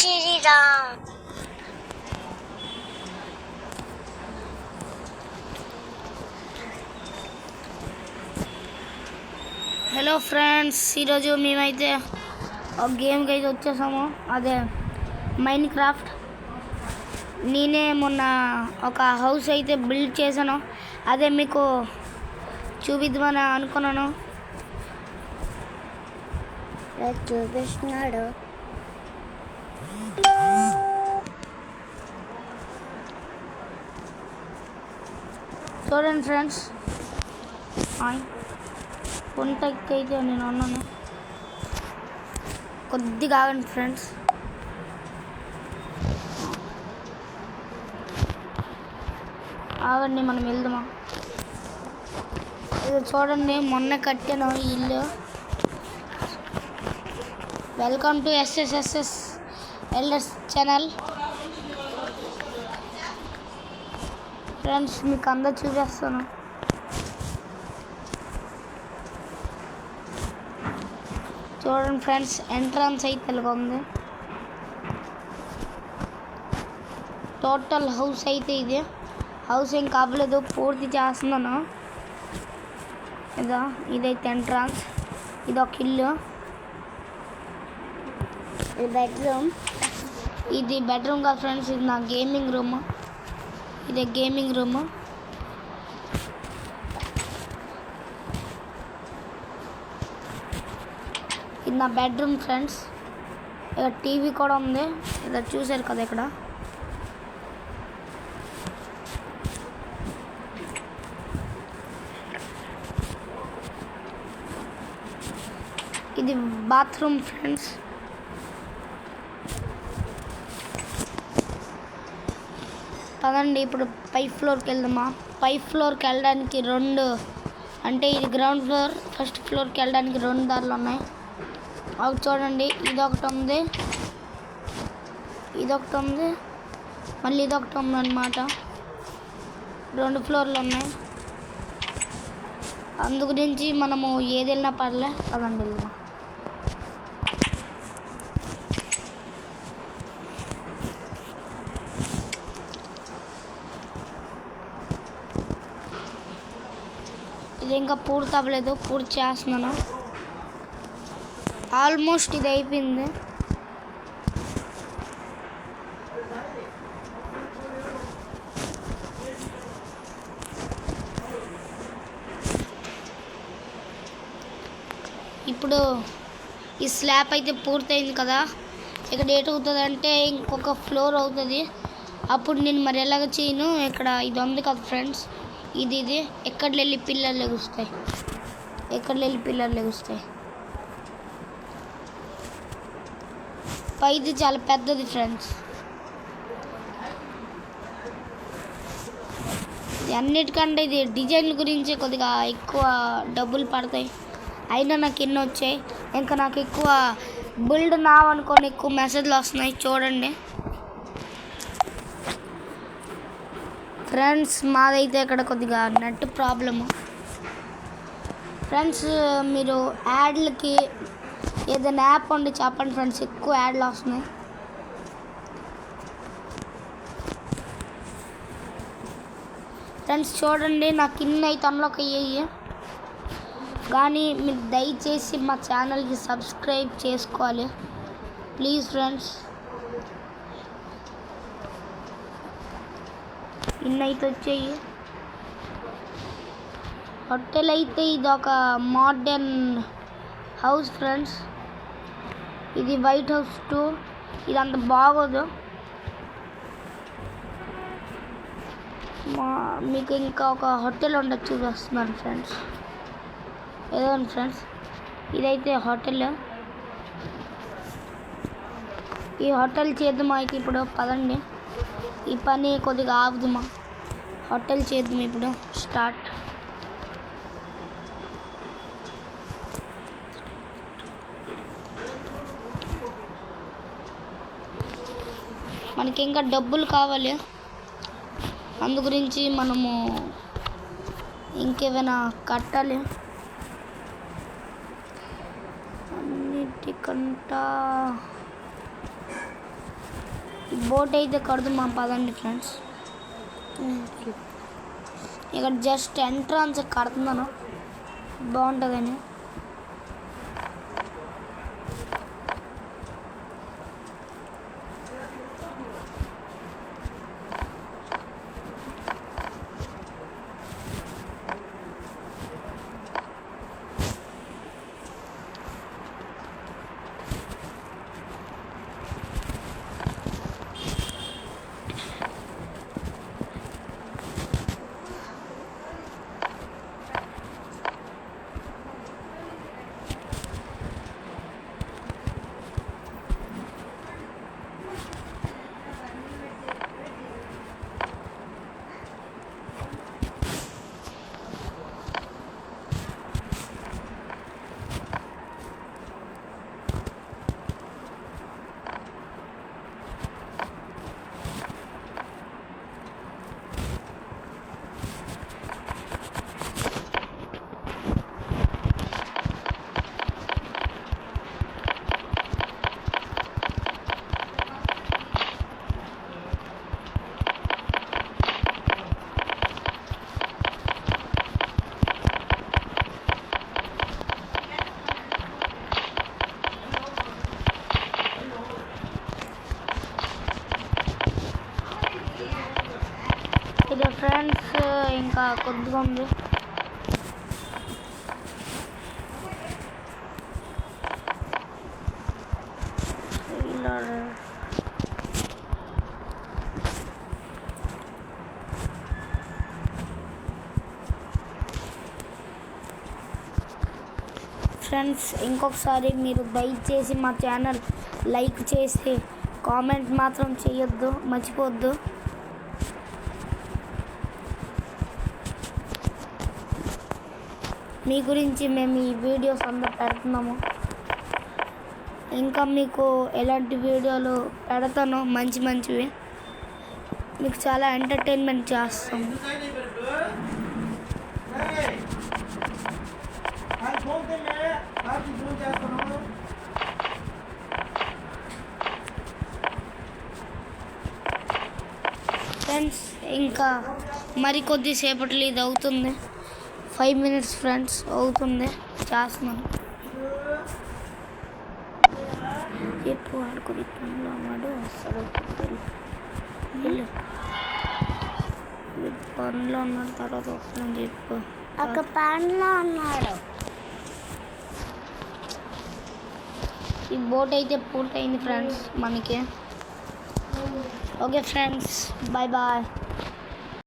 Sriram. Hello friends, ఈరోజు మేమైతే ఒక గేమ్కి అయితే వచ్చేసాము. అదే మైన్ క్రాఫ్ట్. నేనే మొన్న ఒక హౌస్ అయితే బిల్డ్ చేశాను. అదే మీకు చూపిద్దామని అనుకున్నాను. చూపిస్తున్నాడు. చూడండి ఫ్రెండ్స్, పొంతకి అయితే నేను అన్నాను. కొద్దిగా ఆగండి ఫ్రెండ్స్. ఆగండి, మనం వెళ్దామా? ఇది చూడండి, మొన్న కట్టాను ఈ ఇల్లు. Welcome to S S S S elders channel. Friends, మీకు అందరు చూపిస్తాను. చూడండి ఫ్రెండ్స్, ఎంట్రన్స్ అయితే ఇలాగ ఉంది. టోటల్ హౌస్ అయితే ఇది. హౌస్ ఏం కావలేదు, పూర్తి చేస్తున్నాను. ఇదైతే ఎంట్రన్స్. ఇది ఒక ఇల్లు. బెడ్రూమ్. ఇది బెడ్రూమ్ కాదు ఫ్రెండ్స్, ఇది నా గేమింగ్ రూమ్. ఇదే గేమింగ్ రూమ్. ఇది నా బెడ్రూమ్ ఫ్రెండ్స్. ఇక్కడ టీవీ కూడా ఉంది. ఇక్కడ చూసారు కదా, ఇక్కడ ఇది బాత్రూమ్ ఫ్రెండ్స్. పదండి ఇప్పుడు పై ఫ్లోర్కి వెళ్దామా? పై ఫ్లోర్కి వెళ్ళడానికి రెండు, అంటే ఇది గ్రౌండ్ ఫ్లోర్. ఫస్ట్ ఫ్లోర్కి వెళ్ళడానికి రెండు దారులు ఉన్నాయి. అవి చూడండి, ఇదొకటి ఉంది, ఇదొకటి ఉంది, మళ్ళీ ఇదొకటి ఉంది అన్నమాట. రెండు ఫ్లోర్లు ఉన్నాయి. అందు గురించి మనము ఏది వెళ్ళినా పర్లే. పదండి వెళ్దాం. ఇది ఇంకా పూర్తి అవ్వలేదు, పూర్తి చేస్తున్నాను. ఆల్మోస్ట్ ఇది అయిపోయింది. ఇప్పుడు ఈ స్లాబ్ అయితే పూర్తయింది కదా. ఇక్కడ ఏట్ అవుతుంది అంటే ఇంకొక ఫ్లోర్ అవుతుంది. అప్పుడు నేను మరి ఎలాగ చేయను. ఇక్కడ ఇది ఉంది కదా ఫ్రెండ్స్, ఇది ఎక్కడ వెళ్ళి పిల్లలు లెగుస్తాయి, ఎక్కడ వెళ్ళి పిల్లలు లెగుస్తాయి. పైది చాలా పెద్దది ఫ్రెండ్స్. అన్నిటికంటే ఇది డిజైన్ గురించి కొద్దిగా ఎక్కువ డబ్బులు పడతాయి. అయినా నాకు ఎన్ని వచ్చాయి. ఇంకా నాకు ఎక్కువ బిల్డ్ నావనుకొని ఎక్కువ మెసేజ్లు వస్తున్నాయి. చూడండి ఫ్రెండ్స్, మాదైతే ఇక్కడ కొద్దిగా నెట్ ప్రాబ్లము. ఫ్రెండ్స్, మీరు యాడ్లకి ఏదైనా యాప్ ఉండి చెప్పండి ఫ్రెండ్స్. ఎక్కువ యాడ్లు వస్తున్నాయి. ఫ్రెండ్స్ చూడండి, నాకు ఇన్ని అయితే అన్లాక్ అయ్యాయి. కానీ మీరు దయచేసి మా ఛానల్కి సబ్స్క్రైబ్ చేసుకోవాలి ప్లీజ్ ఫ్రెండ్స్. ఇన్ని అయితే వచ్చాయి. హోటల్ అయితే ఇది ఒక మోడర్న్ హౌస్ ఫ్రెండ్స్. ఇది వైట్ హౌస్ 2. ఇది అంత బాగోదు. మీకు ఇంకా ఒక హోటల్ ఉండొచ్చు, చూపిస్తున్నాను ఫ్రెండ్స్. ఏదండి ఫ్రెండ్స్, ఇదైతే హోటల్. ఈ హోటల్ చేద్దామా అయితే ఇప్పుడు? పదండి, ఈ పని కొద్దిగా ఆపుదామా. హోటల్ చేద్దాం ఇప్పుడు. స్టార్ట్. మనకి ఇంకా డబ్బులు కావాలి. అందు గురించి మనము ఇంకేమైనా కట్టాలి. అన్నిటికంట ఈ బోట్ అయితే కడుతున్నాం పదండి ఫ్రెండ్స్. ఇక్కడ జస్ట్ ఎంట్రన్స్ కడుతున్నాను బాగుంటుందని. ఇది ఫ్రెండ్స్ ఇంకా కొద్దిగా ఉంది. ఇలా ఫ్రెండ్స్ ఇంకొకసారి మీరు దయచేసి మా ఛానల్ లైక్ చేసి కామెంట్ మాత్రం చేయొద్దు, మర్చిపోవద్దు. మీ గురించి మేము ఈ వీడియోస్ అందరూ పెడుతున్నాము. ఇంకా మీకు ఎలాంటి వీడియోలు పెడతానో మంచివి మీకు చాలా ఎంటర్టైన్మెంట్ చేస్తాము. ఫ్రెండ్స్ ఇంకా కొద్దిసేపట్లో ఇది అవుతుంది. 5 minutes ఫ్రెండ్స్ అవుతుంది, చేస్తున్నాను. ఎప్పుడు ఆడుకుని పనులు అన్నాడు వస్తాడు, పనులు అన్నాడు తర్వాత వస్తాను చెప్పు. ఒక పనులు అన్నాడు. ఈ బోట్ అయితే పూర్తయింది ఫ్రెండ్స్ మనకి. Okay friends, bye bye.